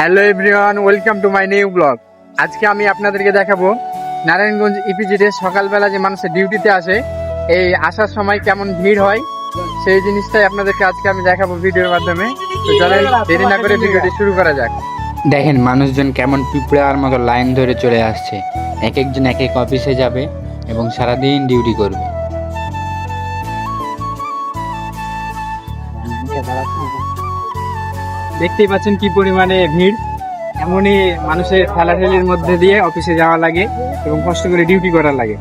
Hello everyone, welcome to my new blog. আজকে আমি আপনাদেরকে দেখাবো নারায়ণগঞ্জ ইপিজেডে সকালবেলা যে মানুষের ডিউটিতে আসে, এই আসার সময় কেমন ভিড় হয় সেই জিনিসটাই আপনাদেরকে আজকে আমি দেখাবো ভিডিওর মাধ্যমে। তো চলেন দেরি না করে ভিডিওটি শুরু করা যাক। দেখেন মানুষজন কেমন পিঁপড়ার মতো লাইন ধরে চলে আসছে। এক একজন এক এক অফিসে যাবে এবং সারাদিন ডিউটি করবে। দেখতেই পাচ্ছেন কি পরিমাণে ভিড়। এমনই মানুষের ঠেলাঠেলির মধ্যে দিয়ে অফিসে যাওয়া লাগে এবং কষ্ট করে ডিউটি করা লাগে।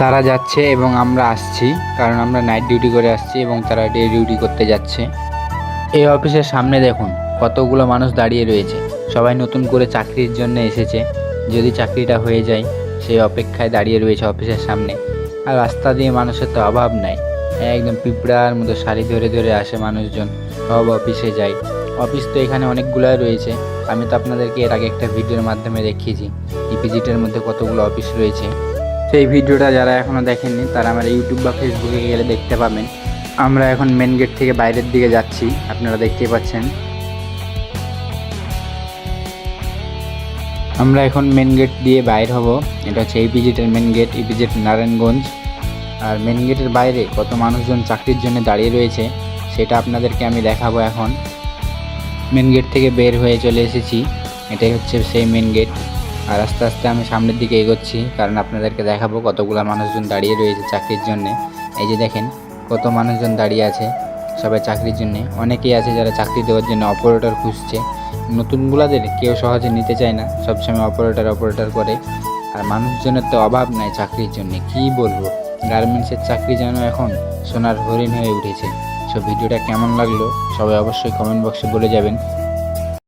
তারা যাচ্ছে এবং আমরা আসছি, কারণ আমরা নাইট ডিউটি করে আসছি এবং তারা ডে ডিউটি করতে যাচ্ছে। এই অফিসের সামনে দেখুন কতগুলো মানুষ দাঁড়িয়ে রয়েছে। সবাই নতুন করে চাকরির জন্য এসেছে। যদি চাকরিটা হয়ে যায় সেই অপেক্ষায় দাঁড়িয়ে রয়েছে অফিসের সামনে। আর রাস্তা দিয়ে মানুষের তো অভাব নাই, একদম পিঁপড়ার মতো সারি ধরে ধরে আসে মানুষজন, সব অফিসে যায়। অফিস তো এখানে অনেকগুলোই রয়েছে। আমি তো আপনাদেরকে এর আগে একটা ভিডিওর মাধ্যমে দেখিয়েছি ইপিজিটের মধ্যে কতগুলো অফিস রয়েছে। সেই ভিডিওটা যারা এখনও দেখেননি তারা আমার ইউটিউব বা ফেসবুকে গেলে দেখতে পাবেন। আমরা এখন মেন গেট থেকে বাইরের দিকে যাচ্ছি, আপনারা দেখতেই পাচ্ছেন। আমরা এখন মেন গেট দিয়ে বাইর হব। এটা হচ্ছে ইপিজেটের মেন গেট, ইপিজেট নারায়ণগঞ্জ। আর মেন গেটের বাইরে কত মানুষজন চাকরির জন্য দাঁড়িয়ে রয়েছে সেটা আপনাদেরকে আমি দেখাবো। এখন মেন গেট থেকে বের হয়ে চলে এসেছি, এটাই হচ্ছে সেই মেন গেট। আর আস্তে আস্তে আমি সামনের দিকে এগোচ্ছি, কারণ আপনাদেরকে দেখাবো কতগুলো মানুষজন দাঁড়িয়ে রয়েছে চাকরির জন্যে। এই যে দেখেন কত মানুষজন দাঁড়িয়ে আছে সবাই চাকরির জন্যে। অনেকেই আছে যারা চাকরি দেওয়ার জন্য অপারেটর খুঁজছে। নতুনগুলাদের কেউ সহজে নিতে চায় না, সবসময় অপারেটর করে। আর মানুষজনের তো অভাব নাই চাকরির জন্যে, কী বলবো। গার্মেন্টসের চাকরি যেন এখন সোনার হরিণ হয়ে উঠেছে। সো ভিডিওটা কেমন লাগলো সবাই অবশ্যই কমেন্ট বক্সে বলে যাবেন।